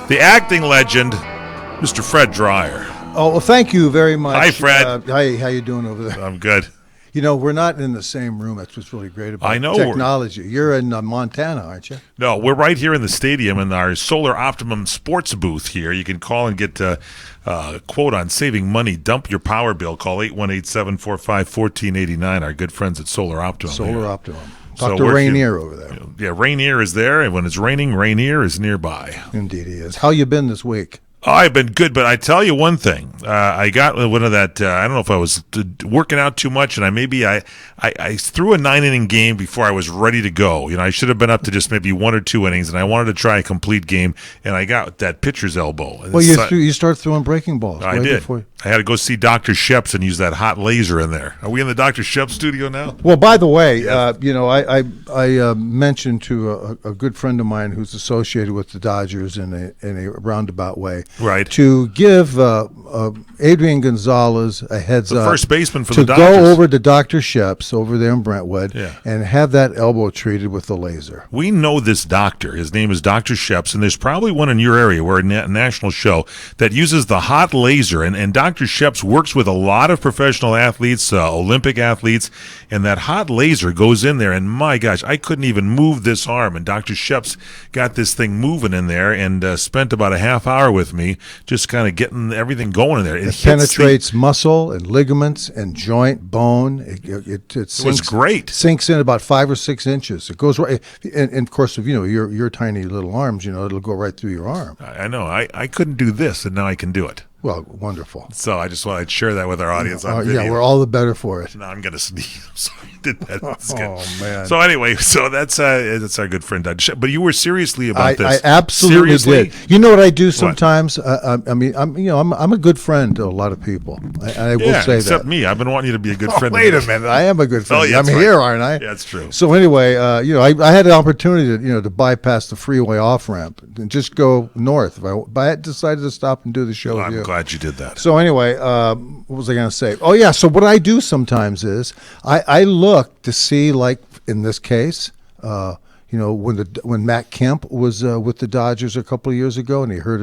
the acting legend, Mr. Fred Dreyer. Oh, well, thank you very much. Hi, Fred. Hi, how you doing over there? I'm good. You know, we're not in the same room. That's what's really great about technology. You're in Montana, aren't you? No, we're right here in the stadium in our Solar Optimum sports booth here. You can call and get a quote on saving money. Dump your power bill. Call 818-745-1489. Our good friends at Solar Optimum. Solar Optimum. Dr. Rainier over there. Yeah, Rainier is there, and when it's raining, Rainier is nearby. Indeed he is. How you been this week? Oh, I've been good, but I tell you one thing. I got one of that. I don't know if I was working out too much, and I threw a 9-inning game before I was ready to go. You know, I should have been up to just maybe 1 or 2 innings, and I wanted to try a complete game, and I got that pitcher's elbow. Well, you started throwing breaking balls. I did. I had to go see Dr. Sheps and use that hot laser in there. Are we in the Dr. Sheps studio now? Well, by the way, yes. I mentioned to a good friend of mine who's associated with the Dodgers in a roundabout way. Right. To give Adrian Gonzalez a heads up. The first baseman for the Dodgers. To go over to Dr. Sheps over there in Brentwood and have that elbow treated with the laser. We know this doctor. His name is Dr. Sheps, and there's probably one in your area. We're a national show that uses the hot laser. And Dr. Sheps works with a lot of professional athletes, Olympic athletes, and that hot laser goes in there. And my gosh, I couldn't even move this arm. And Dr. Sheps got this thing moving in there and spent about a half hour with me just kind of getting everything going in there. It penetrates muscle and ligaments and joint, bone. It was great. Sinks in about 5 or 6 inches. It goes right, and of course, if your tiny little arms, it'll go right through your arm. I know. I couldn't do this, and now I can do it. Well, wonderful. So I just wanted to share that with our audience on video. Yeah, we're all the better for it. Now I'm going to sneeze. I'm sorry I did that. Oh, man. So anyway, that's our good friend. But you were seriously about this. I absolutely did. You know what I do sometimes? I'm a good friend to a lot of people. I will say that. Except me. I've been wanting you to be a good friend. Wait a minute. I am a good friend. I'm here, aren't I? Yeah, that's true. So anyway, I had an opportunity to bypass the freeway off ramp and just go north. But I decided to stop and do the show with you. I'm glad you did that. So anyway, what was I going to say? Oh, yeah. So what I do sometimes is I look to see, like in this case, when Matt Kemp was with the Dodgers a couple of years ago and he hurt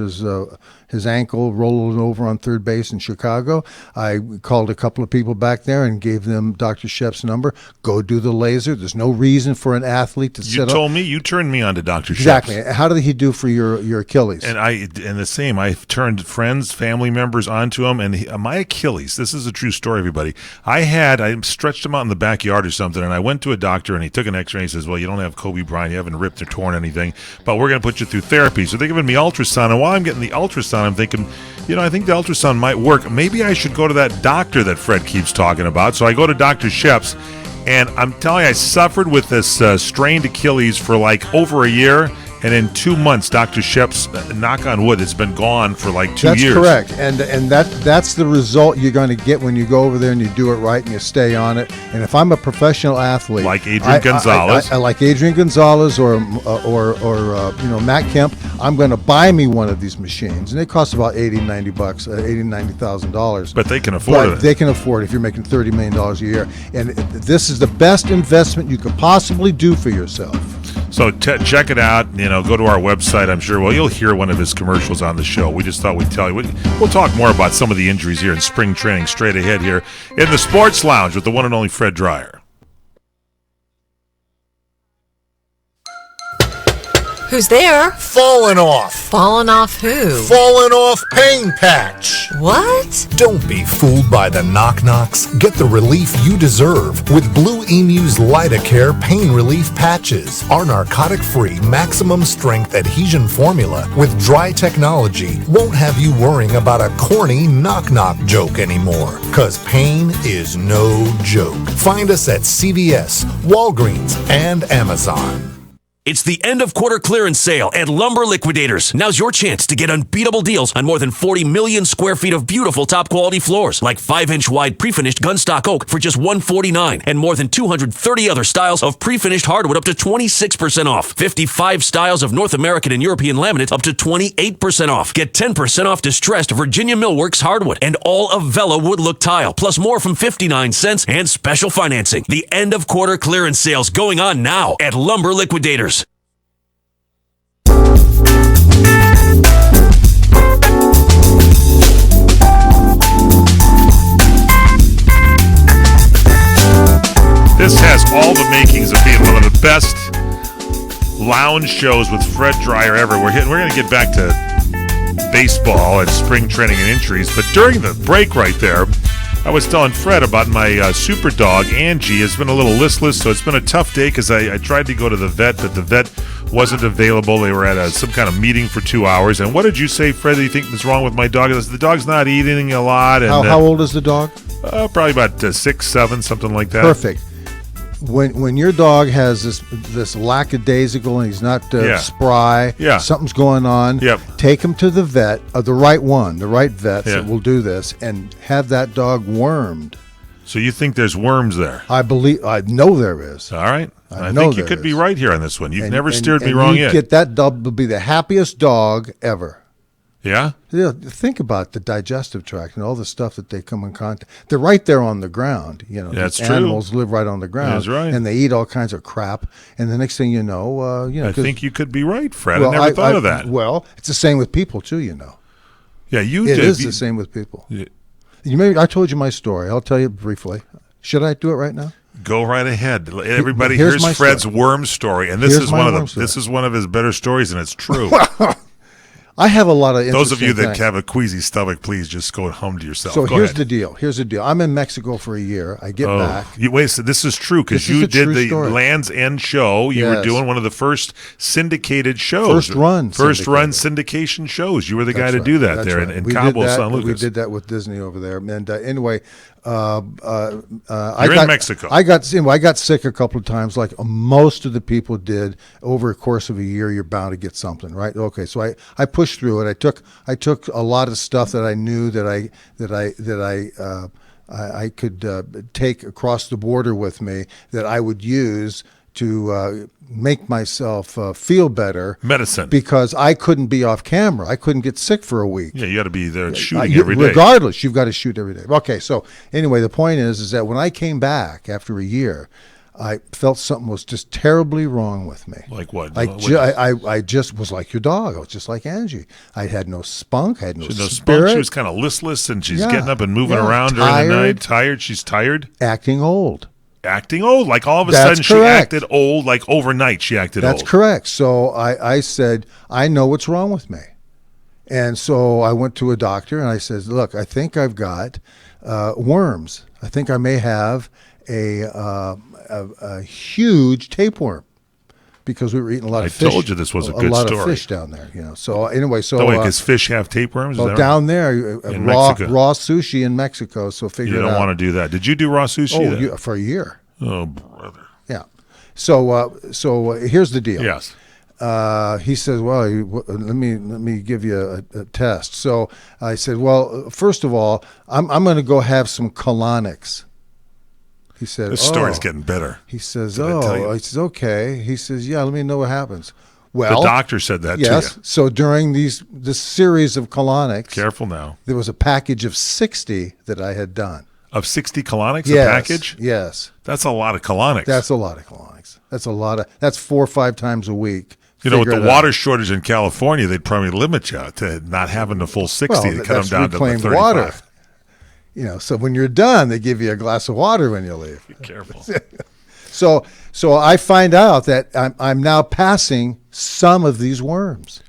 his ankle rolling over on third base in Chicago, I called a couple of people back there and gave them Dr. Sheps' number. Go do the laser. There's no reason for an athlete to sit up. You told me. You turned me on to Dr. Sheps. Exactly. How did he do for your Achilles? And the same. I turned friends, family members onto him, and my Achilles. This is a true story, everybody. I stretched him out in the backyard or something, and I went to a doctor, and he took an X-ray. And he says, "Well, you don't have Kobe Bryant. You haven't ripped or torn anything, but we're going to put you through therapy." So they're giving me ultrasound, and while I'm getting the ultrasound, I'm thinking, I think the ultrasound might work. Maybe I should go to that doctor that Fred keeps talking about. So I go to Dr. Sheps, and I'm telling you, I suffered with this strained Achilles for like over a year. And in 2 months, Dr. Sheps, knock on wood, it's been gone for like 2 years. That's correct. And that's the result you're going to get when you go over there and you do it right and you stay on it. And if I'm a professional athlete, like Adrian Gonzalez, like Adrian Gonzalez or Matt Kemp, I'm going to buy me one of these machines, and they cost about $90,000. But they can afford it. They can afford it if you're making $30 million a year. And this is the best investment you could possibly do for yourself. So check it out. Go to our website. I'm sure. Well, you'll hear one of his commercials on the show. We just thought we'd tell you. We'll talk more about some of the injuries here in spring training straight ahead here in the Sports Lounge with the one and only Fred Dreyer. Who's there? Falling off. Falling off who? Falling off Pain Patch. What? Don't be fooled by the knock-knocks. Get the relief you deserve with Blue Emu's Lidocare Pain Relief Patches. Our narcotic-free, maximum-strength adhesion formula with dry technology won't have you worrying about a corny knock-knock joke anymore. 'Cause pain is no joke. Find us at CVS, Walgreens, and Amazon. It's the end of quarter clearance sale at Lumber Liquidators. Now's your chance to get unbeatable deals on more than 40 million square feet of beautiful top quality floors, like 5-inch wide pre-finished gunstock oak for just $149, and more than 230 other styles of pre-finished hardwood up to 26% off. 55 styles of North American and European laminate up to 28% off. Get 10% off distressed Virginia Millworks hardwood and all of Vela wood look tile, plus more from 59 cents and special financing. The end of quarter clearance sales going on now at Lumber Liquidators. lounge shows with Fred Dreyer ever. We're going to get back to baseball and spring training and injuries. But during the break right there, I was telling Fred about my super dog, Angie, has been a little listless, so it's been a tough day because I tried to go to the vet, but the vet wasn't available. They were at some kind of meeting for 2 hours. And what did you say, Fred, that you think was wrong with my dog? The dog's not eating a lot. And, How old is the dog? Probably about 6, 7, something like that. Perfect. When your dog has this lackadaisical and he's not spry, something's going on, take him to the vet, the right vets that will do this, and have that dog wormed. So you think there's worms there? I know there is. All right. I think you could be right here on this one. You've never steered me wrong yet. Get that dog to be the happiest dog ever. Yeah? Think about the digestive tract and all the stuff that they come in contact. They're right there on the ground. That's true. Animals live right on the ground. That's right. And they eat all kinds of crap. And the next thing you know, I think you could be right, Fred. I never thought of that. Well, it's the same with people too. Yeah, It is the same with people. Yeah. I told you my story. I'll tell you briefly. Should I do it right now? Go right ahead. Everybody, here's Fred's worm story, and this is one of his better stories, and it's true. I have a lot of those of you that have a queasy stomach, please just go and hum to yourself. So here's the deal. I'm in Mexico for a year. I get back. So this is true because you did the Land's End show. You were doing one of the first syndicated shows. First run syndication shows. You were the guy to do that there in Cabo San Lucas. We did that with Disney over there. And anyway, You're in Mexico. I got sick a couple of times, like most of the people did. Over a course of a year, you're bound to get something, right? Okay, so I pushed through it. I took a lot of stuff that I knew that I could take across the border with me that I would use to make myself feel better. Medicine. Because I couldn't be off camera. I couldn't get sick for a week. Yeah, you got to be there shooting every day. Regardless, you've got to shoot every day. Okay, so anyway, the point is that when I came back after a year, I felt something was just terribly wrong with me. Like what? I just was like your dog. I was just like Angie. I had no spunk. I had no spirit. Spunk. She was kind of listless, and she's getting up and moving around during the night. Tired. She's tired. Acting old. Like all of a sudden she acted old, like overnight she acted old. That's correct. So I said, I know what's wrong with me. And so I went to a doctor and I said, look, I think I've got worms. I think I may have a huge tapeworm because we were eating a lot of fish. I told you this was a good lot story. Of fish down there, So anyway, does fish have tapeworms? Well, down there, raw sushi in Mexico. So figure it out. You don't want to do that. Did you do raw sushi? Oh, for a year. Oh, brother. Yeah. So here's the deal. Yes. He says, well, let me give you a test. So I said, well, first of all, I'm going to go have some colonics. He said, this story's getting better. He says, I says, okay. He says, yeah, let me know what happens. Well, the doctor said that to you. Yes. So during this series of colonics, careful now, there was a package of 60 that I had done. Of 60 colonics, a package? Yes. That's a lot of colonics. That's a lot of colonics. That's 4 or 5 times a week. With the water shortage in California, they'd probably limit you to not having the full 60. They cut them down to 35. Water. So when you're done, they give you a glass of water when you leave. Be careful. So I find out that I'm now passing some of these worms.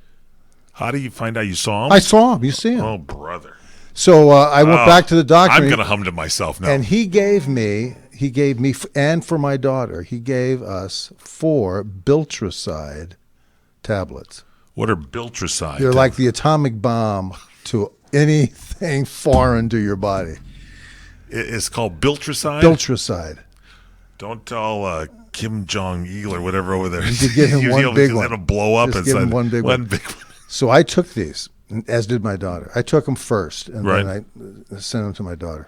How do you find out you saw them? I saw them. You see them. Oh, brother. So I went back to the doctor. I'm going to hum to myself now. And he gave me, and for my daughter, he gave us 4 Biltricide tablets. What are Biltricide? They're like the atomic bomb to anything foreign to your body. It's called Biltricide? Biltricide. Don't tell Kim Jong-il or whatever over there. You could give him one big one. It'll blow up. Just give him one big one. So I took these, as did my daughter. I took them first, and then I sent them to my daughter.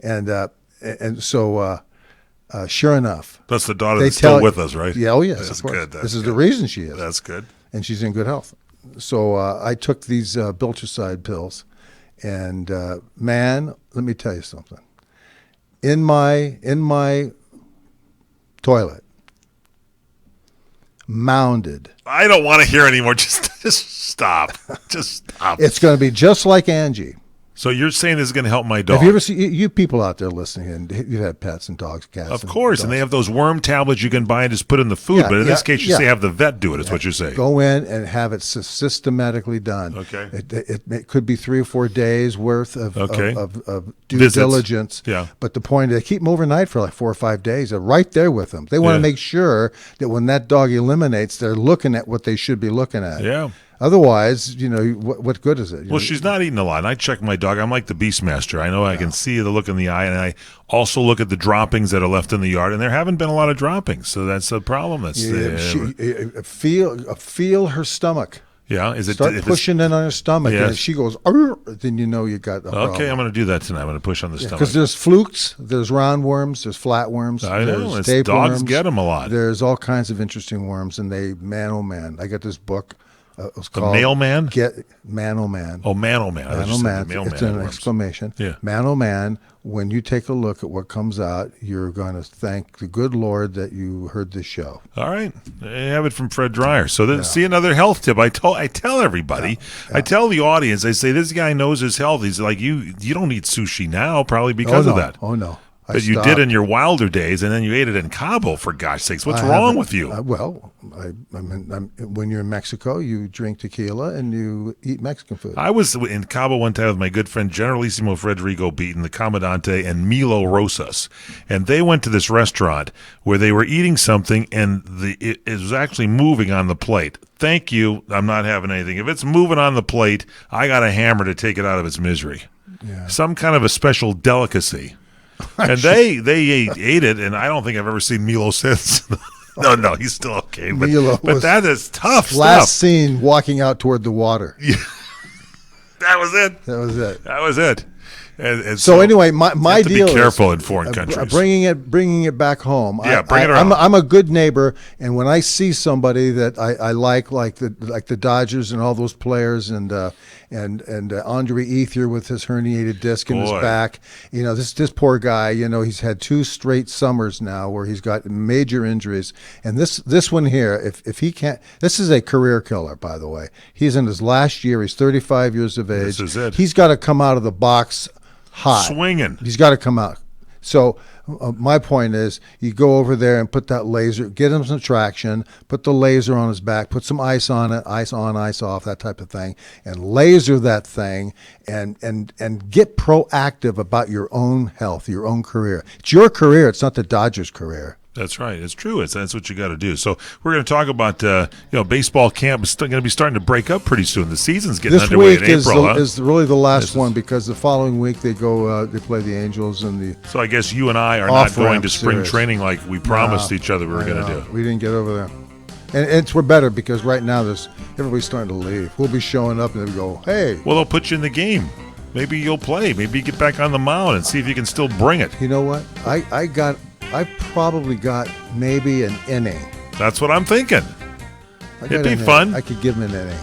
And so sure enough. That's the daughter that's still with us, right? Yeah, oh yes. That's good. This is the reason she is. That's good. And she's in good health. So I took these Biltricide pills, and man, let me tell you something. In my toilet, mounded. I don't want to hear anymore. Just stop. Just stop. It's going to be just like Angie. So you're saying this is going to help my dog? Have you ever seen you people out there listening? And you've had pets and dogs, cats. Of course, and dogs. they have those worm tablets you can buy and just put in the food. Yeah, but in this case, you yeah. say have the vet do it. Is what you're saying. Go in and have it systematically done. Okay. It could be 3 or 4 days worth of due Visits. diligence. Yeah. But the point is, they keep them overnight for like 4 or 5 days. They're right there with them. They want to Yeah. make sure that when that dog eliminates, they're looking at what they should be looking at. Yeah. Otherwise, what good is it? Well, she's not eating a lot. And I check my dog. I'm like the Beastmaster. I know I can see the look in the eye, and I also look at the droppings that are left in the yard, and there haven't been a lot of droppings. So that's a problem. That's feel her stomach. yeah. Is it Start if it's- pushing in on her stomach, Yes. and if she goes, "Arr," then you know you got a problem. Okay, I'm going to do that tonight. I'm going to push on the stomach. Because there's flukes, there's roundworms, there's flatworms. I know, there's it's- dogs tapeworms, get 'em a lot. There's all kinds of interesting worms, and man, oh man, I got this book. It was The called Mailman? Man, oh man. Oh, man, oh man. I Man, just oh said man. the mailman It's an worms. exclamation. Yeah. Man, oh man, when you take a look at what comes out, you're going to thank the good Lord that you heard this show. All right, I have it from Fred Dryer. So then, see another health tip. I tell everybody, I tell the audience, I say this guy knows his health. He's like you don't eat sushi now, probably because of that. Oh, no. I That you stopped. did in your wilder days, and then you ate it in Cabo. For gosh sakes, what's I wrong haven't- with you? When you're in Mexico, you drink tequila and you eat Mexican food. I was in Cabo one time with my good friend Generalissimo Frederico Beaton, the Comandante, and Milo Rosas, and they went to this restaurant where they were eating something, and it was actually moving on the plate. Thank you, I'm not having anything. If it's moving on the plate, I got a hammer to take it out of its misery. Yeah. Some kind of a special delicacy. And they ate it, and I don't think I've ever seen Milo since. No, he's still okay. But, Milo but was that is tough Last stuff. scene, walking out toward the water. That was it. That was it. That was it. And So anyway, my you have to deal be careful is in foreign countries. bringing it back home. Yeah, bring it around. I'm a good neighbor, and when I see somebody that I like the Dodgers and all those players, and Andre Ethier with his herniated disc in his Boy. back, this poor guy, he's had 2 straight summers now where he's got major injuries, and this one here, if he can't, this is a career killer, by the way. He's in his last year. He's 35 years of age. This is it. He's got to come out of the box hot. Swinging. He's got to come out. So my point is, you go over there and put that laser, get him some traction, put the laser on his back, put some ice on it, ice on, ice off, that type of thing, and laser that thing, and get proactive about your own health, your own career. It's your career. It's not the Dodgers' career. That's right. It's true. That's what you got to do. So we're going to talk about baseball camp is going to be starting to break up pretty soon. The season's getting This underway week in is April. is really the last one, because the following week they go they play the Angels and the So I guess you and I are not going Off-ramp to spring series. training like we promised each other we were I going to know. do. We didn't get over there. And we're better, because right now everybody's starting to leave. We'll be showing up and they go, hey, Well, they'll put you in the game. Maybe you'll play. Maybe you get back on the mound and see if you can still bring it. you know what? I probably got maybe an inning. That's what I'm thinking. I It'd got be an inning. fun. I could give him an inning.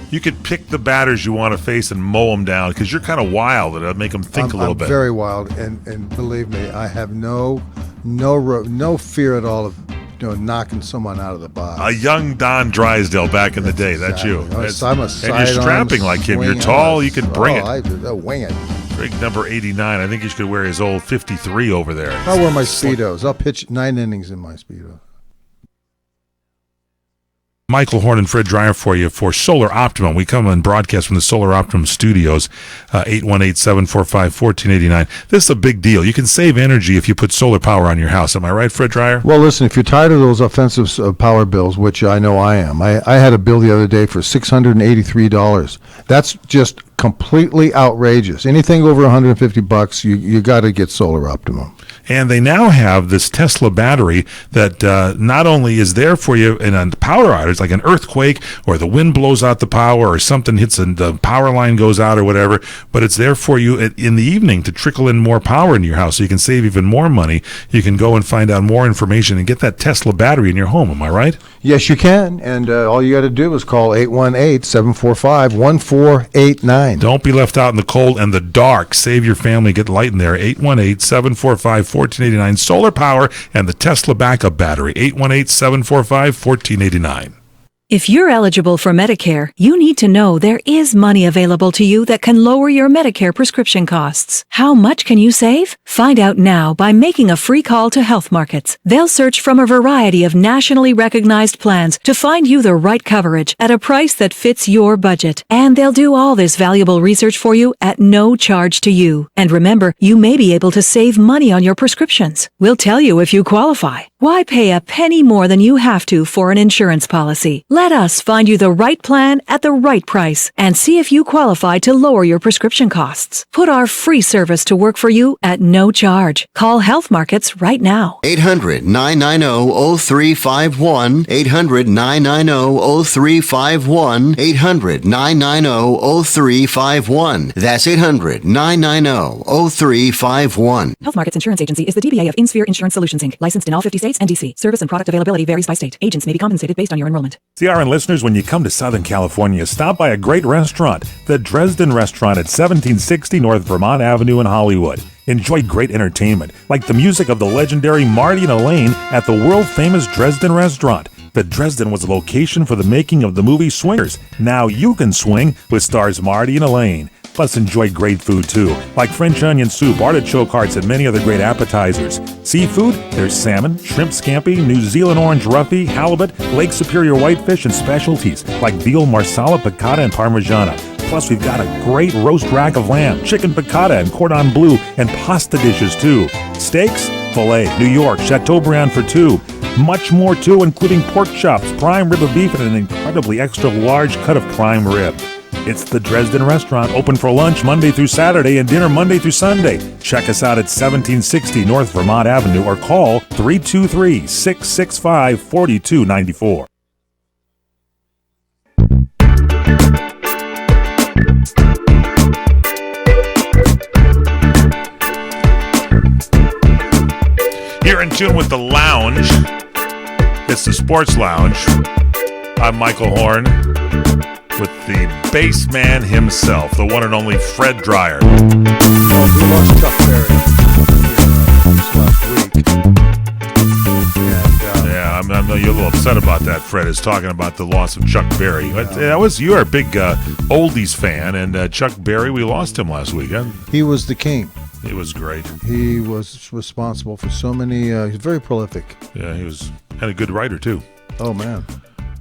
You could pick the batters you want to face and mow them down because you're kind of wild, and it'll make them think a little I'm bit. very wild, and believe me, I have no fear at all of knocking someone out of the box. A young Don Drysdale back in the day. That's you. I'm a and you're strapping like him. You're tall. You can bring it. I wing it. Drake number 89. I think you should wear his old 53 over there. I'll wear my Speedos. I'll pitch 9 innings in my Speedos. Michael Horn and Fred Dryer for you for Solar Optimum. We come and broadcast from the Solar Optimum studios, 818-745-1489. This is a big deal. You can save energy if you put solar power on your house. Am I right, Fred Dryer? Well, listen, if you're tired of those offensive power bills, which I know I am, I had a bill the other day for $683. That's just completely outrageous. Anything over $150, you got to get Solar Optimum. And they now have this Tesla battery that not only is there for you in a power outage, like an earthquake or the wind blows out the power or something hits and the power line goes out or whatever, but it's there for you in the evening to trickle in more power into your house so you can save even more money. You can go and find out more information and get that Tesla battery in your home. Am I right? Yes, you can. And all you got to do is call 818-745-1489. Don't be left out in the cold and the dark. Save your family. Get light in there. 818-745-1489. Solar power and the Tesla backup battery. 818-745-1489. If you're eligible for Medicare, you need to know there is money available to you that can lower your Medicare prescription costs. How much can you save? Find out now by making a free call to Health Markets. They'll search from a variety of nationally recognized plans to find you the right coverage at a price that fits your budget. And they'll do all this valuable research for you at no charge to you. And remember, you may be able to save money on your prescriptions. We'll tell you if you qualify. Why pay a penny more than you have to for an insurance policy? Let us find you the right plan at the right price and see if you qualify to lower your prescription costs. Put our free service to work for you at no charge. Call Health Markets right now. 800-990-0351. 800-990-0351. 800-990-0351. That's 800-990-0351. Health Markets Insurance Agency is the DBA of InSphere Insurance Solutions, Inc., licensed in all 50 states and D.C. Service and product availability varies by state. Agents may be compensated based on your enrollment. CRN listeners, when you come to Southern California, stop by a great restaurant, the Dresden Restaurant at 1760 North Vermont Avenue in Hollywood. Enjoy great entertainment, like the music of the legendary Marty and Elaine at the world-famous Dresden Restaurant. The Dresden was a location for the making of the movie Swingers. Now you can swing with stars Marty and Elaine. Plus, enjoy great food, too, like French onion soup, artichoke hearts, and many other great appetizers. Seafood, there's salmon, shrimp scampi, New Zealand orange roughy, halibut, Lake Superior whitefish, and specialties like veal, marsala, piccata, and parmigiana. Plus, we've got a great roast rack of lamb, chicken piccata, and cordon bleu, and pasta dishes, too. Steaks, filet, New York, Chateaubriand for two. Much more, too, including pork chops, prime rib of beef, and an incredibly extra large cut of prime rib. It's the Dresden Restaurant, open for lunch Monday through Saturday and dinner Monday through Sunday. Check us out at 1760 North Vermont Avenue or call 323-665-4294. You're in tune with The Lounge. It's the Sports Lounge. I'm Michael Horn with the bass man himself, the one and only Fred Dreyer. Well, we lost Chuck Berry this last week. And, Yeah, I know you're a little upset about that. Fred is talking about the loss of Chuck Berry. But you are a big oldies fan, and Chuck Berry, we lost him last weekend. he was the king. He was great. He was responsible for so many. He's very prolific. Yeah, had a good writer too. Oh, man.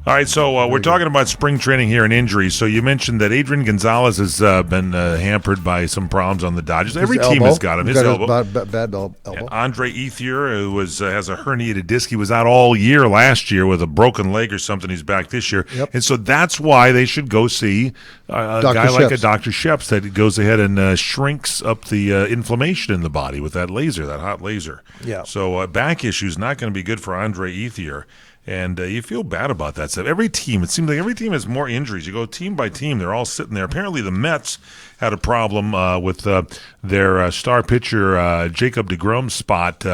All right, so we're talking about spring training here and injuries. So you mentioned that Adrian Gonzalez has been hampered by some problems on the Dodgers. Every team has got him. His elbow. Bad elbow. And Andre Ethier, who has a herniated disc. He was out all year last year with a broken leg or something. He's back this year. Yep. And so that's why they should go see a Dr. guy like a Sheps. Dr. Sheps that goes ahead and shrinks up the inflammation in the body with that laser, that hot laser. Yeah. So back issues not going to be good for Andre Ethier. And you feel bad about that stuff. Every team, it seems like every team has more injuries. You go team by team, they're all sitting there. Apparently the Mets had a problem with their star pitcher, Jacob deGrom's spot.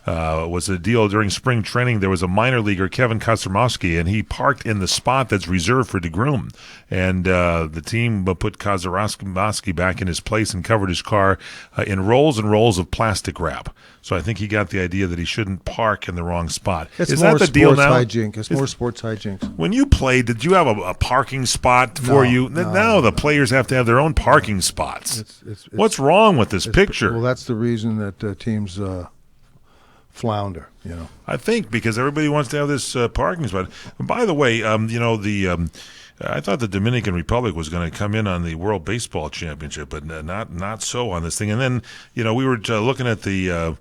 Was a deal during spring training. There was a minor leaguer, Kevin Kazarowski, and he parked in the spot that's reserved for deGrom. And the team put Kazarowski back in his place and covered his car in rolls and rolls of plastic wrap. So I think he got the idea that he shouldn't park in the wrong spot. It's Is more that the deal sports now? hijinks. It's more sports hijinks. When you played, did you have a parking spot for you? Now the players have to have their own parking spots. It's What's wrong with this picture? Well, that's the reason that teams flounder. I think because everybody wants to have this parking spot. And by the way, I thought the Dominican Republic was going to come in on the World Baseball Championship, but not so on this thing. And then we were looking at the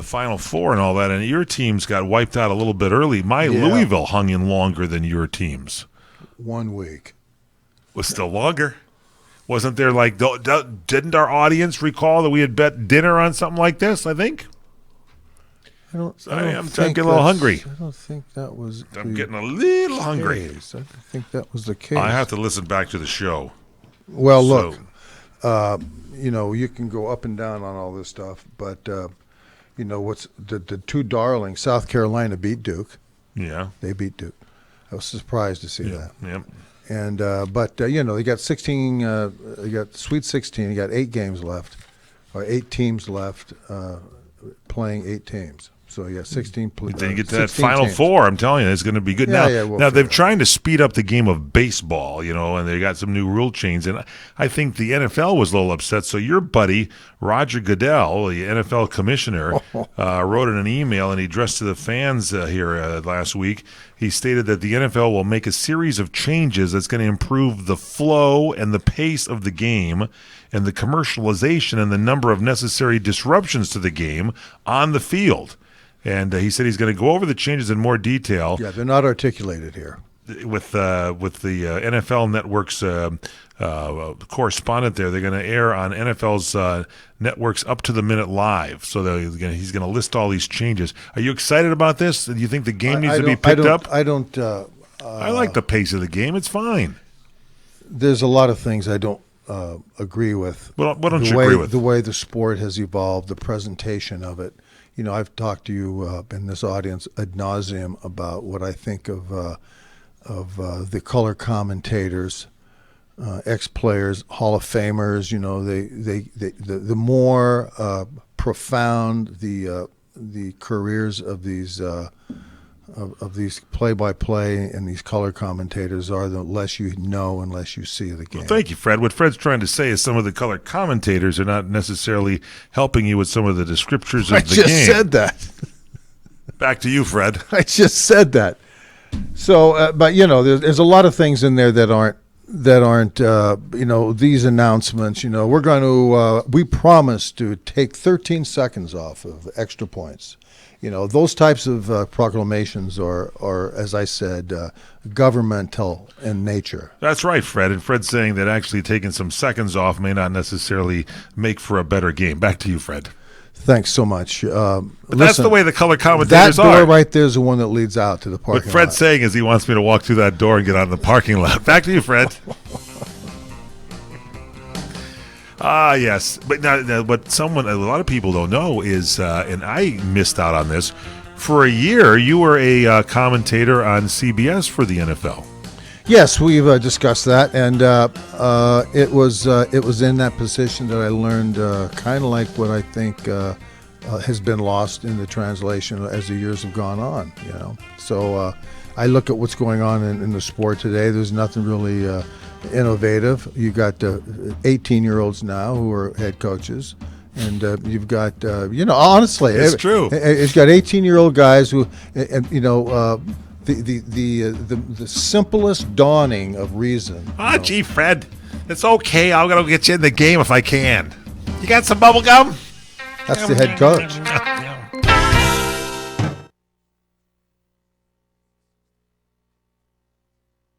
Final Four and all that, and your teams got wiped out a little bit early. Louisville hung in longer than your teams. 1 week. Was still longer. Wasn't there didn't our audience recall that we had bet dinner on something like this? I think. I'm getting a little hungry. I don't think that was. I'm getting a little hungry. I don't think that was the case. I have to listen back to the show. Well, So- look, you can go up and down on all this stuff, but what's the two darlings? South Carolina beat Duke. Yeah. They beat Duke. I was surprised to see that. Yep. And they got 16. They got Sweet 16. They got 8 games left, or 8 teams left, playing 8 teams. So yeah, 16. Then you get to that 16 Final teams. Four. I'm telling you, it's going to be good. Yeah, now, yeah, we'll now figure they're trying to speed up the game of baseball, and they got some new rule change. And I think the NFL was a little upset. So your buddy Roger Goodell, the NFL commissioner, wrote in an email and he addressed to the fans here last week. He stated that the NFL will make a series of changes that's going to improve the flow and the pace of the game and the commercialization and the number of necessary disruptions to the game on the field. And he said he's going to go over the changes in more detail. Yeah, they're not articulated here. With the NFL Network's correspondent there. They're going to air on NFL's networks up to the minute live. So he's going to list all these changes. Are you excited about this? Do you think the game needs to be picked up? I don't. I like the pace of the game. It's fine. There's a lot of things I don't agree with. Well, what don't you agree with? The way the sport has evolved, the presentation of it. I've talked to you in this audience ad nauseum about what I think of the color commentators, ex-players, Hall of Famers. The more profound the careers of these play-by-play and these color commentators are, the less you know and less you see of the game. Well, thank you, Fred. What Fred's trying to say is some of the color commentators are not necessarily helping you with some of the descriptors of the game. I just said that. Back to you, Fred. I just said that. So, but there's a lot of things in there that aren't these announcements. We're going to we promise to take 13 seconds off of extra points. Those types of proclamations are, as I said, governmental in nature. That's right, Fred. And Fred's saying that actually taking some seconds off may not necessarily make for a better game. Back to you, Fred. Thanks so much. But that's the way the color commentators that door right there is the one that leads out to the parking lot. What Fred's saying is he wants me to walk through that door and get out of the parking lot. Back to you, Fred. Yes. But now, what a lot of people don't know is, and I missed out on this, for a year you were a commentator on CBS for the NFL. Yes, we've discussed that, and it was in that position that I learned kind of like what I think has been lost in the translation as the years have gone on. So I look at what's going on in the sport today. There's nothing really innovative. You got 18-year-olds now who are head coaches, and you've got honestly, it's true. It's got 18-year-old guys who, the simplest dawning of reason. Gee, Fred, it's okay. I'm gonna get you in the game if I can. You got some bubble gum? That's the head coach.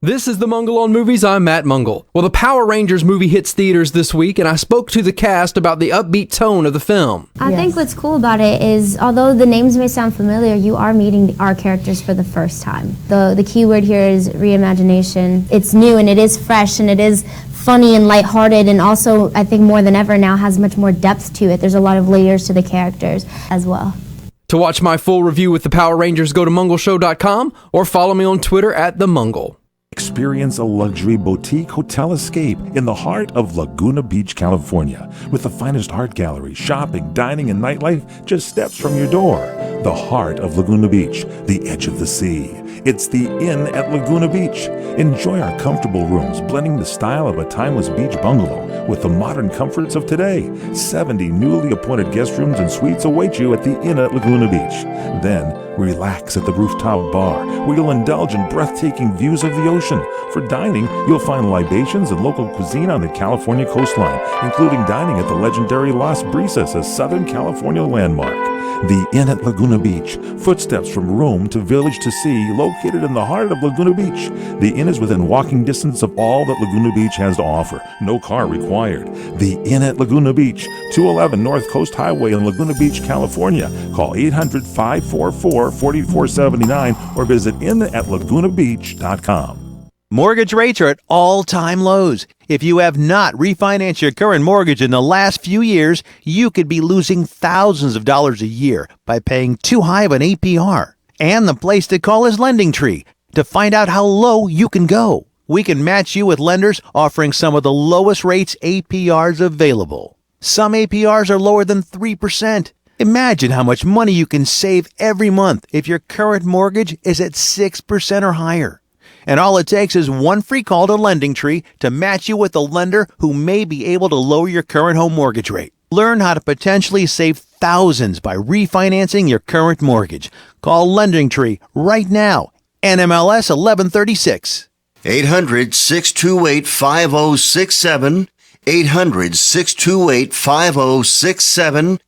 This is the Mungle on Movies. I'm Matt Mungle. Well, the Power Rangers movie hits theaters this week, and I spoke to the cast about the upbeat tone of the film. I think what's cool about it is, although the names may sound familiar, you are meeting our characters for the first time. The key word here is reimagination. It's new and it is fresh and it is funny and lighthearted, and also I think more than ever now has much more depth to it. There's a lot of layers to the characters as well. To watch my full review with the Power Rangers, go to mungleshow.com or follow me on Twitter at @themungle. Experience a luxury boutique hotel escape in the heart of Laguna Beach, California, with the finest art gallery, shopping, dining, and nightlife just steps from your door. The heart of Laguna Beach, the edge of the sea. It's the Inn at Laguna Beach. Enjoy our comfortable rooms, blending the style of a timeless beach bungalow with the modern comforts of today. 70 newly appointed guest rooms and suites await you at the Inn at Laguna Beach. Then, relax at the rooftop bar, where you'll indulge in breathtaking views of the ocean. For dining, you'll find libations and local cuisine on the California coastline, including dining at the legendary Las Brisas, a Southern California landmark. The Inn at Laguna Beach, footsteps from Rome to village to sea, located in the heart of Laguna Beach. The Inn is within walking distance of all that Laguna Beach has to offer. No car required. The Inn at Laguna Beach, 211 North Coast Highway in Laguna Beach, California. Call 800-544-4479 or visit innatlagunabeach.com. Mortgage rates are at all-time lows. If you have not refinanced your current mortgage in the last few years, you could be losing thousands of dollars a year by paying too high of an APR. And the place to call is LendingTree to find out how low you can go. We can match you with lenders offering some of the lowest rates APRs available. Some APRs are lower than 3%. Imagine how much money you can save every month if your current mortgage is at 6% or higher. And all it takes is one free call to LendingTree to match you with a lender who may be able to lower your current home mortgage rate. Learn how to potentially save thousands by refinancing your current mortgage. Call LendingTree right now. NMLS 1136. 800-628-5067. 800-628-5067.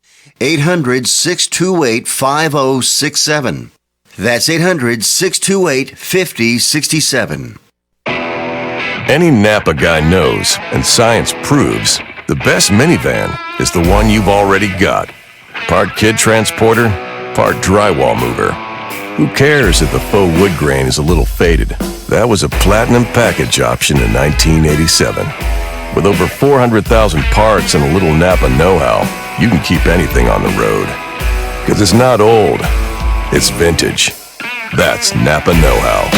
800-628-5067. That's 800-628-5067. Any Napa guy knows, and science proves, the best minivan is the one you've already got. Part kid transporter, part drywall mover. Who cares if the faux wood grain is a little faded? That was a platinum package option in 1987. With over 400,000 parts and a little Napa know-how, you can keep anything on the road. Because it's not old, it's vintage. That's Napa know-how.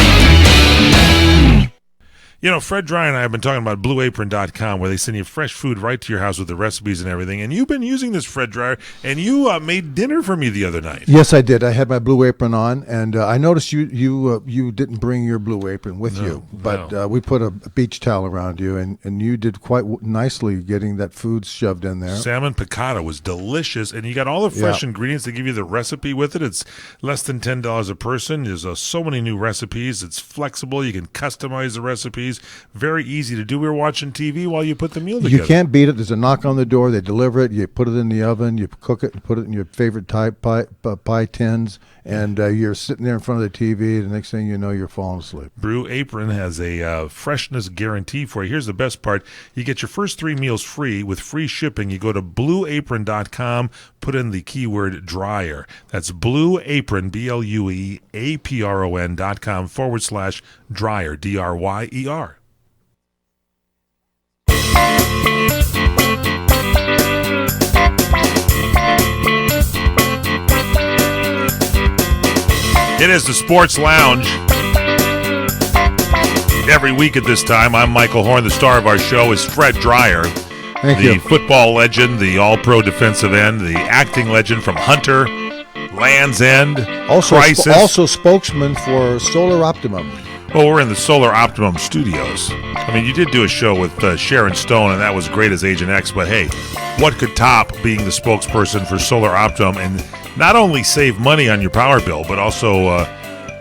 You know, Fred Dry and I have been talking about BlueApron.com, where they send you fresh food right to your house with the recipes and everything. And you've been using this, Fred Dryer, and you made dinner for me the other night. Yes, I did. I had my Blue Apron on, and I noticed you didn't bring your Blue Apron with you, but we put a beach towel around you, and you did quite nicely getting that food shoved in there. Salmon piccata was delicious, and you got all the fresh ingredients. They give you the recipe with it. It's less than $10 a person. There's so many new recipes. It's flexible. You can customize the recipes. Very easy to do. We were watching TV while you put the meal together. You can't beat it. There's a knock on the door. They deliver it. You put it in the oven. You cook it and put it in your favorite type pie tins, and you're sitting there in front of the TV. The next thing you know, you're falling asleep. Blue Apron has a freshness guarantee for you. Here's the best part. You get your first 3 meals free with free shipping. You go to BlueApron.com, put in the keyword dryer. That's Blue Apron, BlueApron.com/dryer, DRYER. It is the Sports Lounge. Every week at this time, I'm Michael Horn. The star of our show is Fred Dryer. Thank you. The football legend, the all-pro defensive end, the acting legend from Hunter, Land's End, Crisis. Also spokesman for Solar Optimum. Well, we're in the Solar Optimum studios. I mean, you did do a show with Sharon Stone, and that was great as Agent X, but hey, what could top being the spokesperson for Solar Optimum and not only save money on your power bill, but also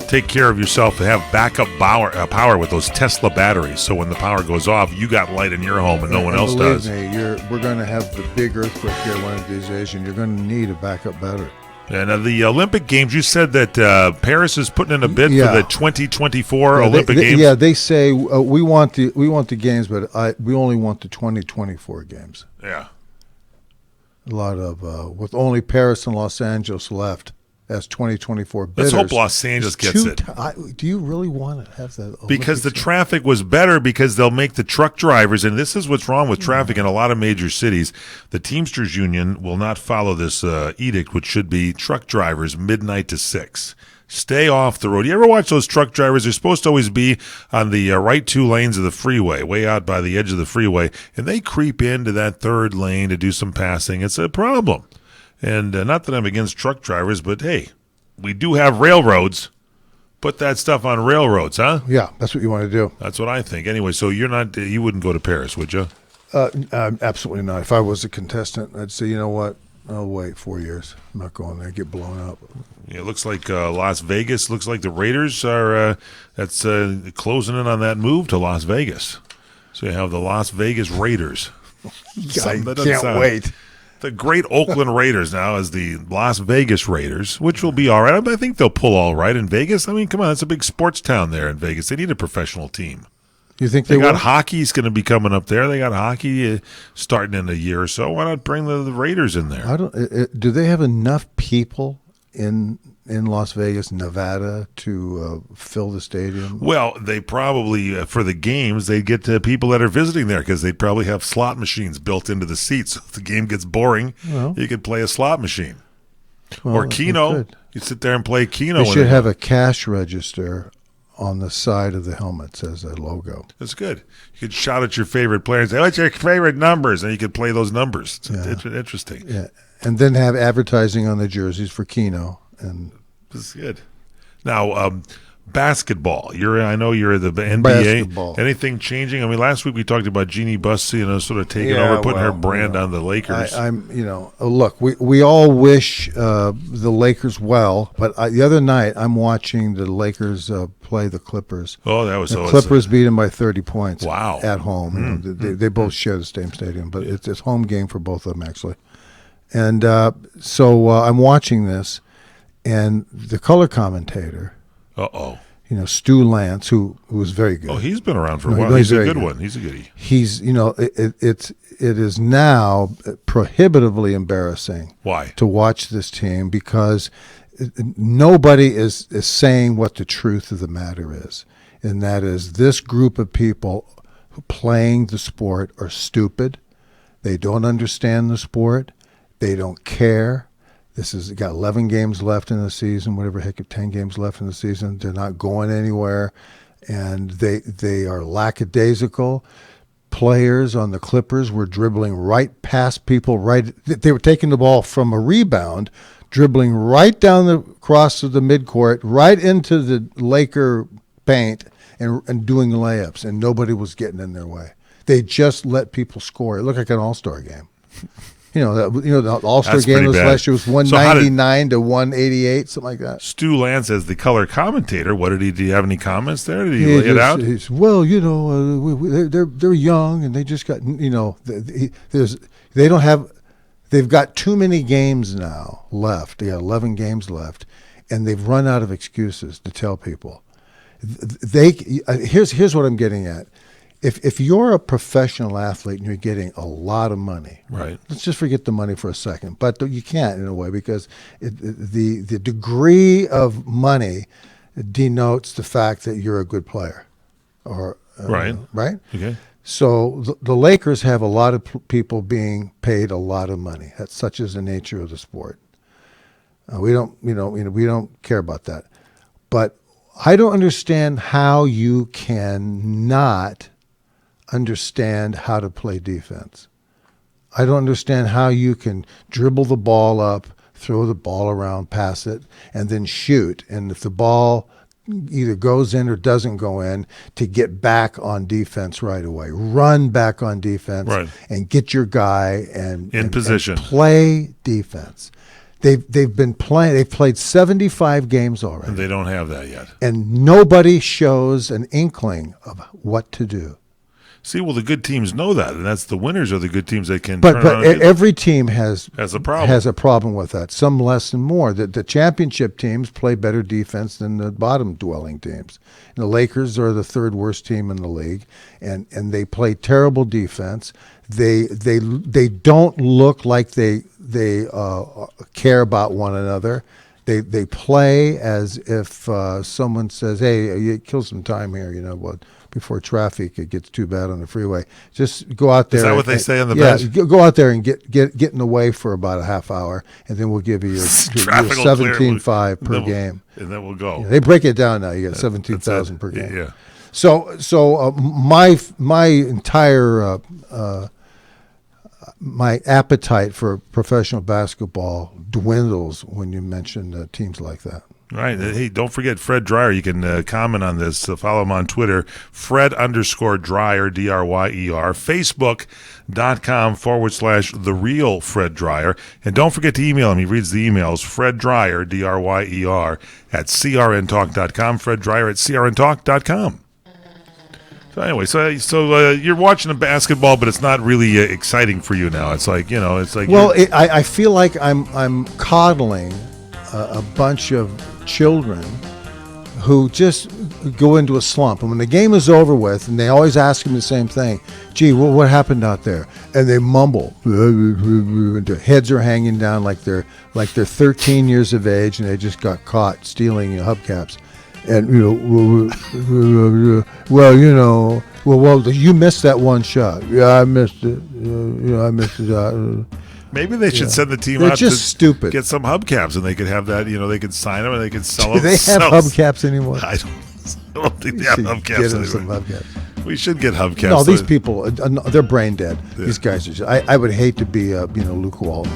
take care of yourself and have backup power with those Tesla batteries. So when the power goes off, you got light in your home and no one else does. Believe me, we're going to have the big earthquake here one of these days, and you're going to need a backup battery. And the Olympic Games, you said that Paris is putting in a bid for the 2024 Olympic Games. Yeah, they say we want the games, but we only want the 2024 games. Yeah. A lot of with only Paris and Los Angeles left as 2024 bidders. Let's hope Los Angeles gets it. Do you really want to have that? Because the traffic was better, because they'll make the truck drivers, and this is what's wrong with traffic in a lot of major cities. The Teamsters Union will not follow this edict, which should be truck drivers midnight to 6. Stay off the road. You ever watch those truck drivers? They're supposed to always be on the right 2 lanes of the freeway, way out by the edge of the freeway, and they creep into that 3rd lane to do some passing. It's a problem. And not that I'm against truck drivers, but hey, we do have railroads. Put that stuff on railroads, huh? Yeah, that's what you want to do. That's what I think. Anyway, so you wouldn't go to Paris, would you? Absolutely not. If I was a contestant, I'd say, you know what? I'll wait 4 years. I'm not going there. Get blown up. Yeah, it looks like Las Vegas. Looks like the Raiders are closing in on that move to Las Vegas. So you have the Las Vegas Raiders. I can't wait. The great Oakland Raiders now as the Las Vegas Raiders, which will be all right. I think they'll pull all right in Vegas. I mean, come on, it's a big sports town there in Vegas. They need a professional team. You think they got hockey's going to be coming up there? They got hockey starting in a year or so. Why not bring the Raiders in there? Do they have enough people in Las Vegas, Nevada, to fill the stadium? Well, they probably for the games they get people that are visiting there because they probably have slot machines built into the seats. So if the game gets boring, you could play a slot machine or Keno. You sit there and play Keno. They should have a cash register on the side of the helmets as a logo. That's good. You could shout at your favorite player and say, "What's your favorite numbers?" And you could play those numbers. It's interesting. Yeah, and then have advertising on the jerseys for Keno. And this is good. Now, basketball. I know you're the NBA. Basketball. Anything changing? I mean, last week we talked about Jeannie Buss, sort of taking over, putting her brand on the Lakers. Look, we all wish the Lakers well, but the other night I'm watching the Lakers play the Clippers. Oh, that was the Clippers beat them by 30 points. Wow. At home. They both share the same stadium, but it's home game for both of them actually. And so I'm watching this, and the color commentator. Stu Lance, who was very good. Oh, he's been around for a while. He's a good one. He's a goodie. He's, it is now prohibitively embarrassing. Why? To watch this team, because nobody is saying what the truth of the matter is, and that is this group of people playing the sport are stupid. They don't understand the sport. They don't care. This has got 11 games left in the season, whatever, 10 games left in the season. They're not going anywhere, and they are lackadaisical. Players on the Clippers were dribbling right past people. They were taking the ball from a rebound, dribbling right down the cross of the midcourt, right into the Laker paint, and doing layups, and nobody was getting in their way. They just let people score. It looked like an all-star game. The All-Star game last year was 199 to 188, something like that. Stu Lance, as the color commentator, do you have any comments there? Did he lay it out? They're young and they just got, they've got too many games now left. They got 11 games left, and they've run out of excuses to tell people. Here's what I'm getting at. If you're a professional athlete and you're getting a lot of money, right? Let's just forget the money for a second, but you can't in a way, because the degree of money denotes the fact that you're a good player, or right. Okay. So the Lakers have a lot of people being paid a lot of money. That's such is the nature of the sport. We don't care about that, but I don't understand how you can not understand how to play defense. I don't understand how you can dribble the ball up, throw the ball around, pass it, and then shoot. And if the ball either goes in or doesn't go in, to get back on defense right away. Run back on defense and get your guy in position. And play defense. They've played 75 games already. And they don't have that yet. And nobody shows an inkling of what to do. See, well, the good teams know that, and that's the winners are the good teams that can. But every team has a problem. Has a problem with that. Some less and more. The championship teams play better defense than the bottom dwelling teams. And the Lakers are the third worst team in the league, and they play terrible defense. They don't look like they care about one another. They play as if someone says, "Hey, you kill some time here," before traffic it gets too bad on the freeway. Just go out there. Is that what they say on the bench? Yeah, go out there and get in the way for about a half hour, and then we'll give you your 17.5 per game. And then we'll go. Yeah, they break it down now. You got 17,000 per game. Yeah. So my entire my appetite for professional basketball dwindles when you mention teams like that. Right. Hey, don't forget Fred Dreyer. You can comment on this. Follow him on Twitter, Fred_Dreyer, D-R-Y-E-R, Facebook.com/The Real Fred Dreyer. And don't forget to email him. He reads the emails, Fred Dreyer, D-R-Y-E-R, at CRNTalk.com, Fred Dreyer at CRNTalk.com. So anyway, so you're watching the basketball, but it's not really exciting for you now. It's like, it's like. Well, I feel like I'm coddling a bunch of children who just go into a slump. And when the game is over with, and they always ask them the same thing, "Gee, what happened out there?" And they mumble. Their heads are hanging down like they're 13 years of age, and they just got caught stealing hubcaps. And you missed that one shot. Yeah, I missed it. I missed it. Maybe they should send the team They're out just to stupid. Get some hubcaps, and they could have that. They could sign them and they could sell Do them. they have hubcaps anymore? I don't. I don't think they have hubcaps Get him anyway. some hubcaps. We should get hubcaps. No, these people, they're brain dead. Yeah. These guys are just, I would hate to be, Luke Walton.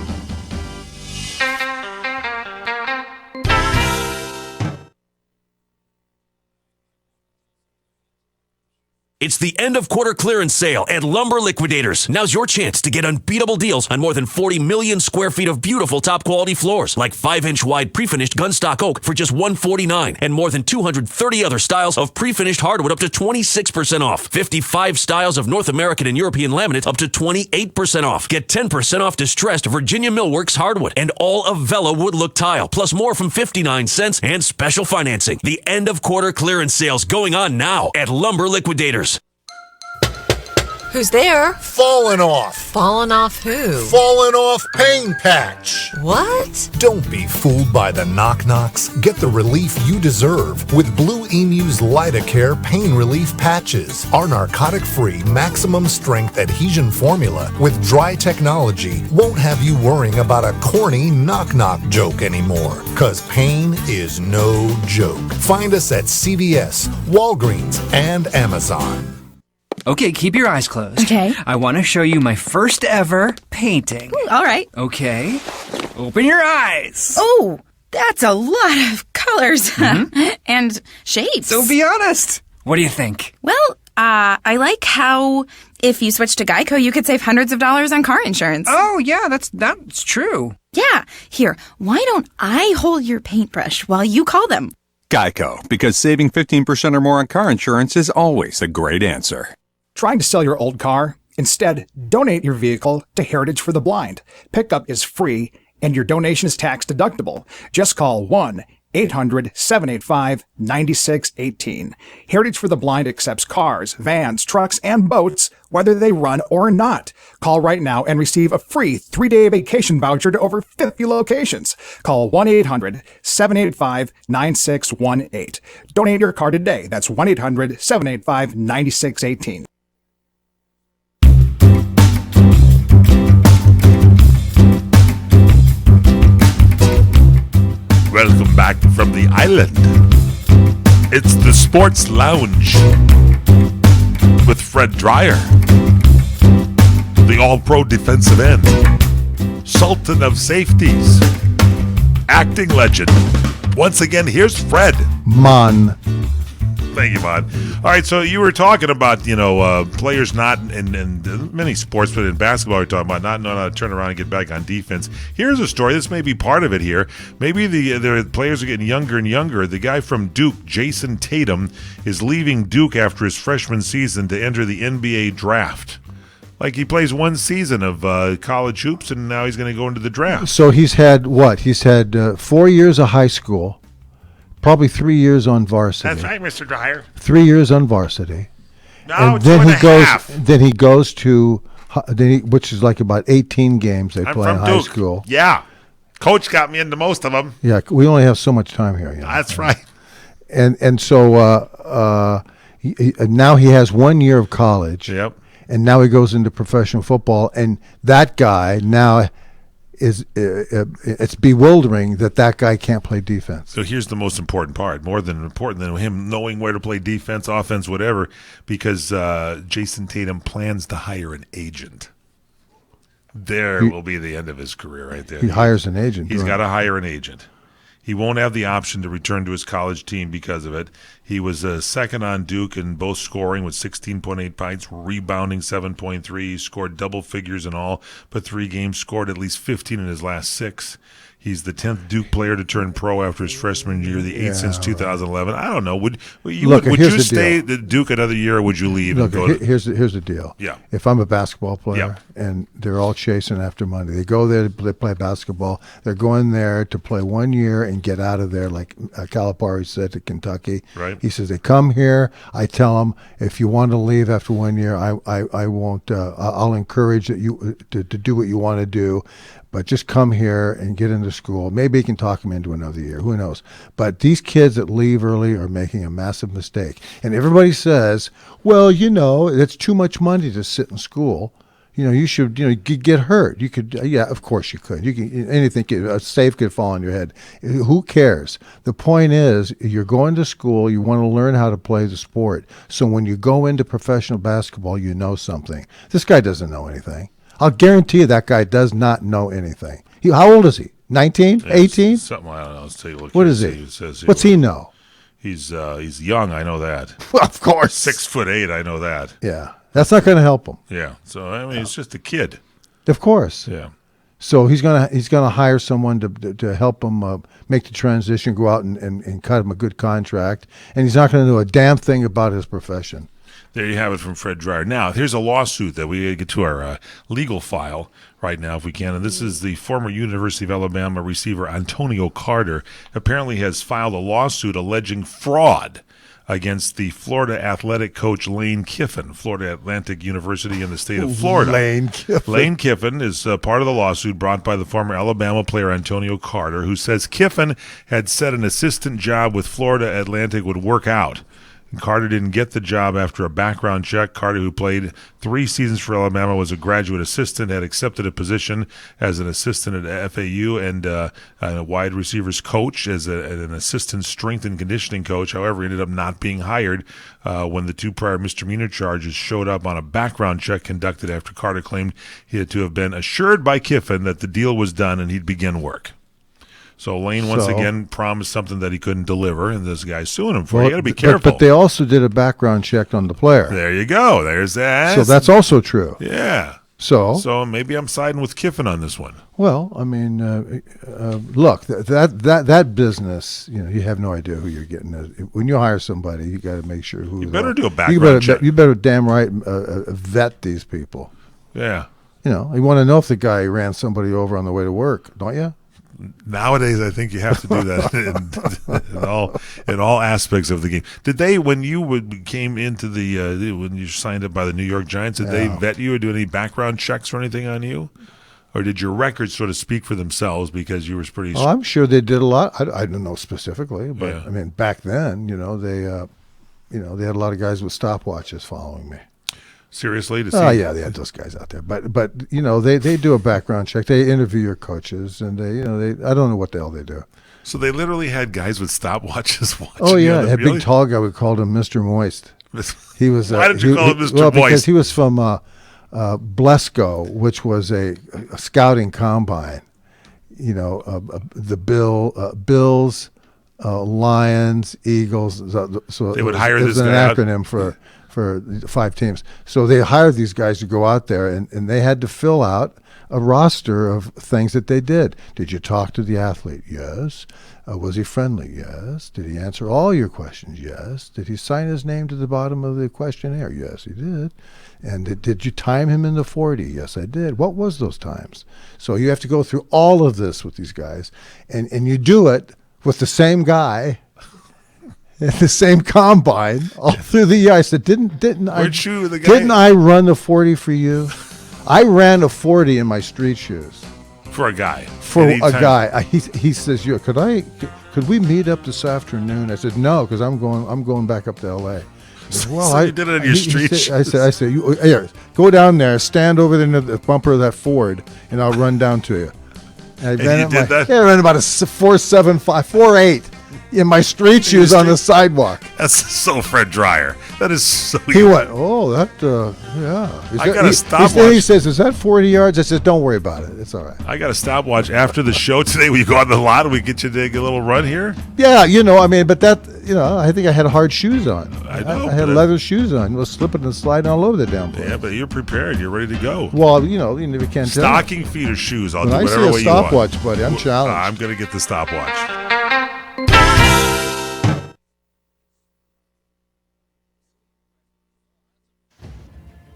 It's the end of quarter clearance sale at Lumber Liquidators. Now's your chance to get unbeatable deals on more than 40 million square feet of beautiful top quality floors, like 5-inch wide pre-finished gunstock oak for just $149, and more than 230 other styles of pre-finished hardwood up to 26% off. 55 styles of North American and European laminate up to 28% off. Get 10% off distressed Virginia Millworks hardwood and all of Vela wood look tile, plus more from 59 cents and special financing. The end of quarter clearance sales going on now at Lumber Liquidators. Who's there? Falling off. Falling off who? Falling off pain patch. What? Don't be fooled by the knock-knocks. Get the relief you deserve with Blue Emu's Lidocare pain relief patches. Our narcotic-free, maximum-strength adhesion formula with dry technology won't have you worrying about a corny knock-knock joke anymore. 'Cause pain is no joke. Find us at CVS, Walgreens, and Amazon. Okay, keep your eyes closed. Okay. I want to show you my first ever painting. All right. Okay. Open your eyes. Oh, that's a lot of colors and shapes. So be honest. What do you think? Well, I like how if you switch to Geico, you could save hundreds of dollars on car insurance. Oh, yeah, that's true. Yeah. Here, why don't I hold your paintbrush while you call them? Geico, because saving 15% or more on car insurance is always a great answer. Trying to sell your old car? Instead, donate your vehicle to Heritage for the Blind. Pickup is free and your donation is tax deductible. Just call 1-800-785-9618. Heritage for the Blind accepts cars, vans, trucks, and boats, whether they run or not. Call right now and receive a free 3-day vacation voucher to over 50 locations. Call 1-800-785-9618. Donate your car today. That's 1-800-785-9618. Welcome back from the island. It's the Sports Lounge with Fred Dreyer, the all-pro defensive end, Sultan of Safeties, acting legend. Once again, here's Fred. Man. Thank you, Mon. All right, so you were talking about, players not in many sports, but in basketball, you're talking about not knowing how to turn around and get back on defense. Here's a story. This may be part of it here. Maybe the players are getting younger and younger. The guy from Duke, Jason Tatum, is leaving Duke after his freshman season to enter the NBA draft. Like, he plays one season of college hoops, and now he's going to go into the draft. So he's had what? He's had 4 years of high school. Probably 3 years on varsity. That's right, Mr. Dreyer. 3 years on varsity. No, and two then and he a goes. half. Then he goes to, which is like about 18 games they I'm play in from high Duke. school. Yeah, Coach got me into most of them. Yeah, we only have so much time here. That's right. And so now he has 1 year of college. Yep. And now he goes into professional football, and that guy now is it's bewildering that guy can't play defense. So here's the most important part, more than important than him knowing where to play defense, offense, whatever, because Jason Tatum plans to hire an agent. There will be the end of his career right there. He hires an agent. He's right? got to hire an agent. He won't have the option to return to his college team because of it. He was second on Duke in both scoring with 16.8 points, rebounding 7.3. He scored double figures in all, but 3 games, scored at least 15 in his last 6. He's the 10th Duke player to turn pro after his freshman year, the 8th since 2011. I don't know. Would you stay at Duke another year, or would you leave? Look, and go here's the deal. Yeah. If I'm a basketball player and they're all chasing after money, they go there to play basketball. They're going there to play 1 year and get out of there, like Calipari said to Kentucky. Right. He says they come here. I tell them if you want to leave after 1 year, I won't. I'll encourage you to do what you want to do. But just come here and get into school. Maybe he can talk him into another year. Who knows? But these kids that leave early are making a massive mistake. And everybody says, well, it's too much money to sit in school. you should, get hurt. You could, yeah, of course you could. You can, anything, a safe could fall on your head. Who cares? The point is, you're going to school, you want to learn how to play the sport. So when you go into professional basketball, you know something. This guy doesn't know anything. I'll guarantee you that guy does not know anything. How old is he? 19? 18? Something, I don't know. Let's take a look. What is he? What's he know? He's young, I know that. Well, of course. 6'8", I know that. Yeah. That's not going to help him. Yeah. So I mean, he's just a kid. Of course. Yeah. So he's gonna hire someone to help him make the transition, go out and cut him a good contract, and he's not going to know a damn thing about his profession. There you have it from Fred Dreyer. Now, here's a lawsuit that we get to our legal file right now, if we can. And this is the former University of Alabama receiver Antonio Carter. Apparently has filed a lawsuit alleging fraud against the Florida athletic coach Lane Kiffin, Florida Atlantic University in the state of Florida. Lane Kiffin. Lane Kiffin is part of the lawsuit brought by the former Alabama player Antonio Carter, who says Kiffin had said an assistant job with Florida Atlantic would work out. Carter didn't get the job after a background check. Carter, who played 3 seasons for Alabama, was a graduate assistant, had accepted a position as an assistant at FAU and a wide receivers coach as an assistant strength and conditioning coach. However, he ended up not being hired when the 2 prior misdemeanor charges showed up on a background check conducted after Carter claimed he had to have been assured by Kiffin that the deal was done and he'd begin work. So Lane once again promised something that he couldn't deliver, and this guy's suing him for it. You got to be careful. But they also did a background check on the player. There you go. There's that. So that's also true. Yeah. So maybe I'm siding with Kiffin on this one. Well, I mean, look, that business, you have no idea who you're getting. When you hire somebody, you got to make sure who. You better do a background check. You better damn right vet these people. Yeah. You want to know if the guy ran somebody over on the way to work, don't you? Nowadays, I think you have to do that in all aspects of the game. Did they, when you came into when you signed up by the New York Giants, did they vet you or do any background checks or anything on you? Or did your records sort of speak for themselves because you were pretty? Oh, I'm sure they did a lot. I don't know specifically, but I mean, back then, they had a lot of guys with stopwatches following me. Seriously? To see? Oh, yeah, they had those guys out there. But they do a background check. They interview your coaches, and I don't know what the hell they do. So they literally had guys with stopwatches watching. Oh, yeah, you. That big tall guy, we called him Mr. Moist. He was. Why did you call him Mr. Moist? Because he was from Blesco, which was a scouting combine. The Bills, Lions, Eagles. So they would hire this guy. It was an acronym for 5 teams. So they hired these guys to go out there, and they had to fill out a roster of things that they did. Did you talk to the athlete? Yes. Was he friendly? Yes. Did he answer all your questions? Yes. Did he sign his name to the bottom of the questionnaire? Yes, he did. And did you time him in the 40? Yes, I did. What was those times? So you have to go through all of this with these guys, and you do it with the same guy at the same combine all through the year. I said, didn't I run the 40 for you? I ran a 40 in my street shoes. For a guy. He says, could we meet up this afternoon? I said, no, because I'm going back up to LA. Well, you did it on your street shoes. I said, here, go down there, stand over there in the bumper of that Ford, and I'll run down to you. And I ran about a 4.75, 4.8 in my street shoes on the sidewalk. That's so Fred Dreyer. That is so. He went, yeah. I got a stopwatch. He says, is that 40 yards? I said, don't worry about it. It's all right. I got a stopwatch after the show today. Will you go on the lot and we get you to take a little run here? Yeah, but that, I think I had hard shoes on. I know. I had leather shoes on. I was slipping and sliding all over the damn place. Yeah, but you're prepared. You're ready to go. Well, we can't tell. Stocking feet or shoes. I'll do when whatever way you I want. see a stopwatch, buddy, I'm challenged. I'm going to get the stopwatch.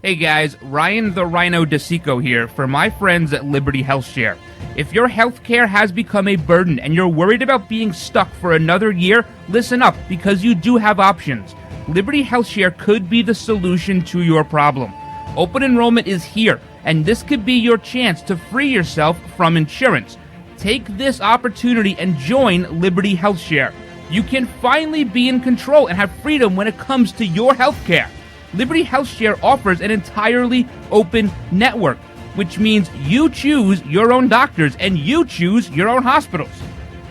Hey guys, Ryan the Rhino DeSico here for my friends at Liberty Health Share. If your healthcare has become a burden and you're worried about being stuck for another year, listen up because you do have options. Liberty Health Share could be the solution to your problem. Open enrollment is here, and this could be your chance to free yourself from insurance. Take this opportunity and join Liberty Health Share. You can finally be in control and have freedom when it comes to your healthcare. Liberty HealthShare offers an entirely open network, which means you choose your own doctors and you choose your own hospitals.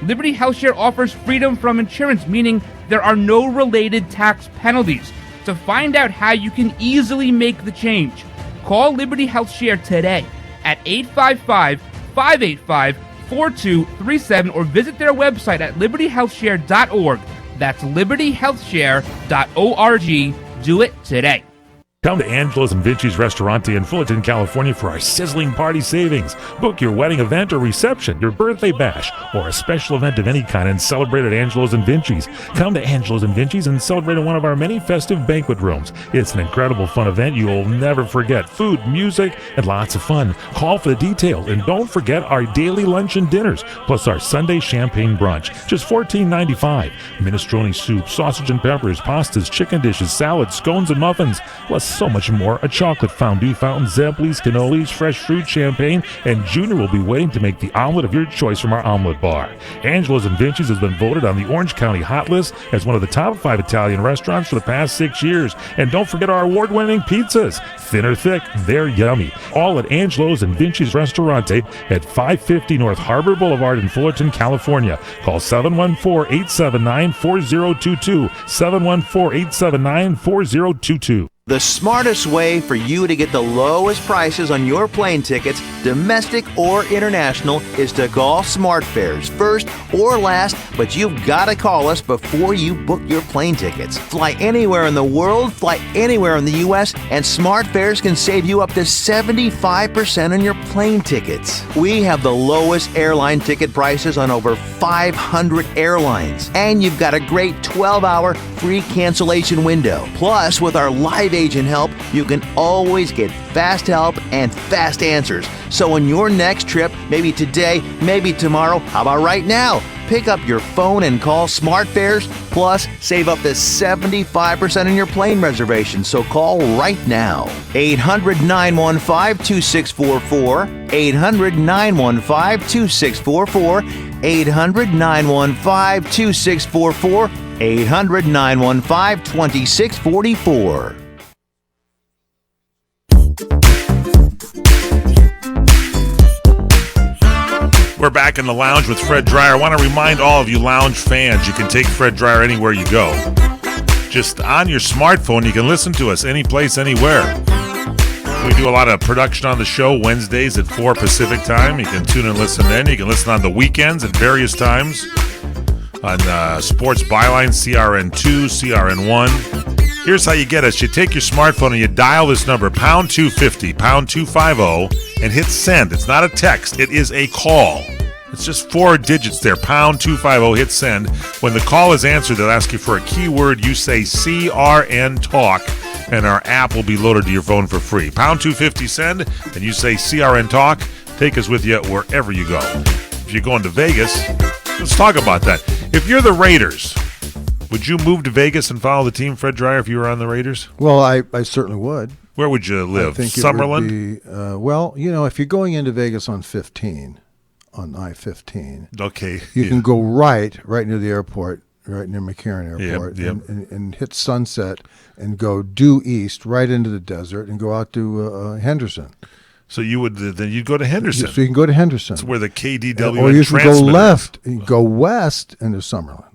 Liberty HealthShare offers freedom from insurance, meaning there are no related tax penalties. To find out how you can easily make the change, call Liberty HealthShare today at 855-585-4237 or visit their website at libertyhealthshare.org. That's libertyhealthshare.org. Do it today. Come to Angelo's and Vinci's Restaurante in Fullerton, California for our sizzling party savings. Book your wedding event or reception, your birthday bash, or a special event of any kind and celebrate at Angelo's and Vinci's. Come to Angelo's and Vinci's and celebrate in one of our many festive banquet rooms. It's an incredible fun event you will never forget. Food, music, and lots of fun. Call for the details and don't forget our daily lunch and dinners, plus our Sunday champagne brunch. Just $14.95. Minestrone soup, sausage and peppers, pastas, chicken dishes, salads, scones, and muffins, plus so much more. A chocolate fondue fountain, Zeblis, cannolis, fresh fruit, champagne, and Junior will be waiting to make the omelet of your choice from our omelet bar. Angelo's and Vinci's has been voted on the Orange County Hot List as one of the top 5 Italian restaurants for the past 6 years. And don't forget our award-winning pizzas. Thin or thick, they're yummy. All at Angelo's and Vinci's Restaurante at 550 North Harbor Boulevard in Fullerton, California. Call 714-879-4022. 714-879-4022. The smartest way for you to get the lowest prices on your plane tickets, domestic or international, is to call SmartFares first or last, but you've got to call us before you book your plane tickets. Fly anywhere in the world, fly anywhere in the U.S., and SmartFares can save you up to 75% on your plane tickets. We have the lowest airline ticket prices on over 500 airlines, and you've got a great 12-hour free cancellation window. Plus, with our live agent help, you can always get fast help and fast answers. So on your next trip, maybe today, maybe tomorrow, how about right now? Pick up your phone and call SmartFares, plus save up to 75% on your plane reservation. So call right now. 800-915-2644. 800-915-2644. 800-915-2644. 800-915-2644. We're back in the lounge with Fred Dryer. I want to remind all of you lounge fans, you can take Fred Dryer anywhere you go. Just on your smartphone, you can listen to us any place, anywhere. We do a lot of production on the show Wednesdays at 4 Pacific time. You can tune and listen then. You can listen on the weekends at various times on Sports Byline, CRN2, CRN1. Here's how you get us. You take your smartphone and you dial this number, pound 250, pound 250, and hit send. It's not a text. It is a call. It's just 4 digits there, pound 250, hit send. When the call is answered, they'll ask you for a keyword. You say CRN Talk, and our app will be loaded to your phone for free. Pound 250, send, and you say CRN Talk. Take us with you wherever you go. If you're going to Vegas, let's talk about that. If you're the Raiders, would you move to Vegas and follow the team, Fred Dryer, if you were on the Raiders? Well, I certainly would. Where would you live? I think Summerlin? It would be, well, you know, if you're going into Vegas on 15, on I-15, okay, you can go right near the airport, right near McCarran Airport, Yep. And hit Sunset and go due east right into the desert and go out to Henderson. So you would then you'd go to Henderson. So you can go to Henderson. That's where the KDW or you can go transmitter left, and go west into Summerlin.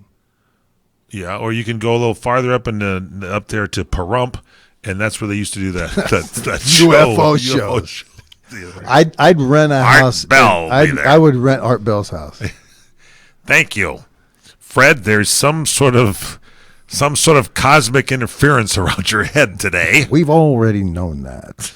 Yeah, or you can go a little farther up up there to Pahrump, and that's where they used to do that UFO show. I'd rent a house. Bell I would rent Art Bell's house. Thank you, Fred. There's some sort of cosmic interference around your head today. We've already known that.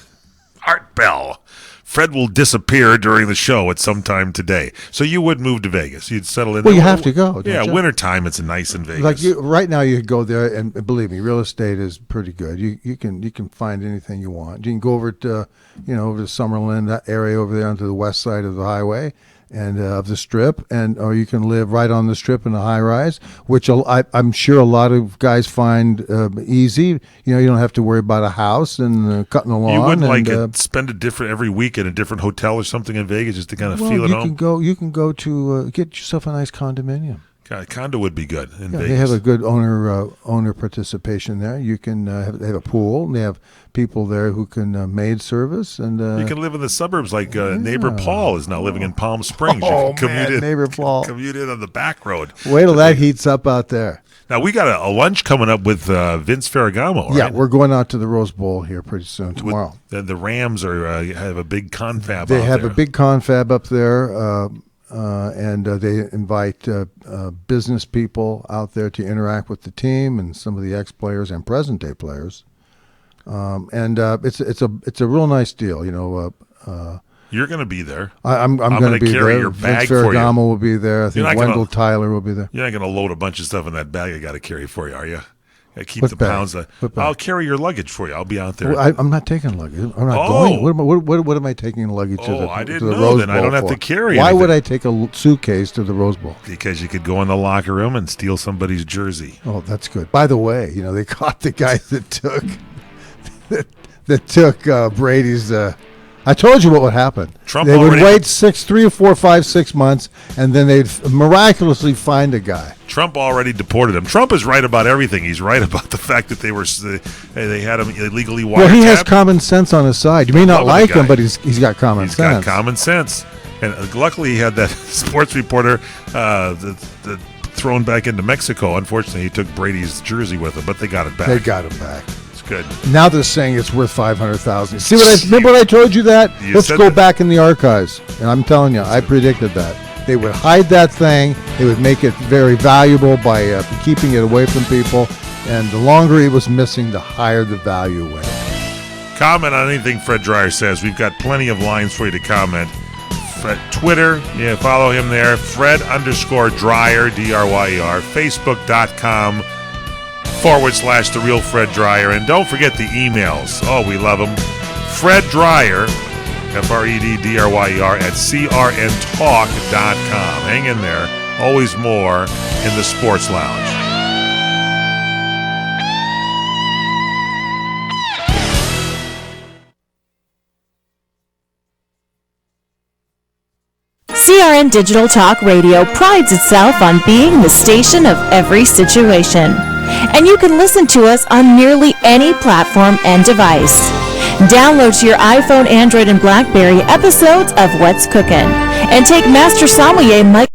Art Bell. Fred will disappear during the show at some time today. So you would move to Vegas. You'd settle in. Well, you have to go. Yeah, don't you? wintertime, it's nice in Vegas. Like right now, you go there, and believe me, real estate is pretty good. You can find anything you want. You can go over to over to Summerlin, that area over there onto the west side of the highway and of the Strip, or you can live right on the Strip in a high rise, which I'm sure a lot of guys find easy. You don't have to worry about a house and cutting the lawn. You wouldn't spend every week in a different hotel or something in Vegas just to kind of feel at home? You can go to get yourself a nice condominium. Condo would be good in Vegas. They have a good owner participation there. You can they have a pool, and they have people there who can maid service, and you can live in the suburbs like neighbor Paul is now living in Palm Springs. Oh, you can commute man, in, neighbor Paul. Commute in on the back road. Wait till that heats up out there. Now we got a lunch coming up with Vince Ferragamo. Right? Yeah, we're going out to the Rose Bowl here pretty soon tomorrow. The Rams are have a big confab. They out have there. a big confab up there. And they invite business people out there to interact with the team and some of the ex-players and present-day players. It's a real nice deal, you know. You're going to be there. I'm going to be carry there. your bag Vince for you. Ferragamo will be there. I think Wendell Tyler will be there. You're not going to load a bunch of stuff in that bag I got to carry for you, are you? Keep What the bag? pounds. What bag? I'll carry your luggage for you. I'll be out there. Well, I'm not taking luggage. I'm not Oh. going. What am I taking luggage to the, I didn't to the know. Rose Then Bowl I don't have for? to carry Why anything. would I take a suitcase to the Rose Bowl? Because you could go in the locker room and steal somebody's jersey. Oh, that's good. By the way, you know, they caught the guy that took Brady's. I told you what would happen. Trump they would already- wait 3 or 4, 5, 6 months, and then they'd miraculously find a guy. Trump already deported him. Trump is right about everything. He's right about the fact that they had him illegally wiretapped. Well, he has common sense on his side. You may not Love the like him, guy. but he's got common He's sense. got common sense. And luckily he had that sports reporter thrown back into Mexico. Unfortunately, he took Brady's jersey with him, but they got it back. They got him back. It's good. Now they're saying it's worth $500,000. See what I remember? What I told you that. You Let's said go that. back in the archives, and I'm telling you, I predicted that they would hide that thing. They would make it very valuable by keeping it away from people, and the longer it was missing, the higher the value went. Comment on anything Fred Dreyer says. We've got plenty of lines for you to comment. Twitter, yeah, follow him there. Fred_Dreyer, D-R-Y-E-R. Facebook.com/The Real Fred Dreyer. And don't forget the emails. Oh, we love them. Fred Dreyer, FREDDRYER, at CRNTalk.com. Hang in there. Always more in the Sports Lounge. CRN Digital Talk Radio prides itself on being the station of every situation. And you can listen to us on nearly any platform and device. Download to your iPhone, Android, and BlackBerry episodes of What's Cookin', and take Master Sommelier Mike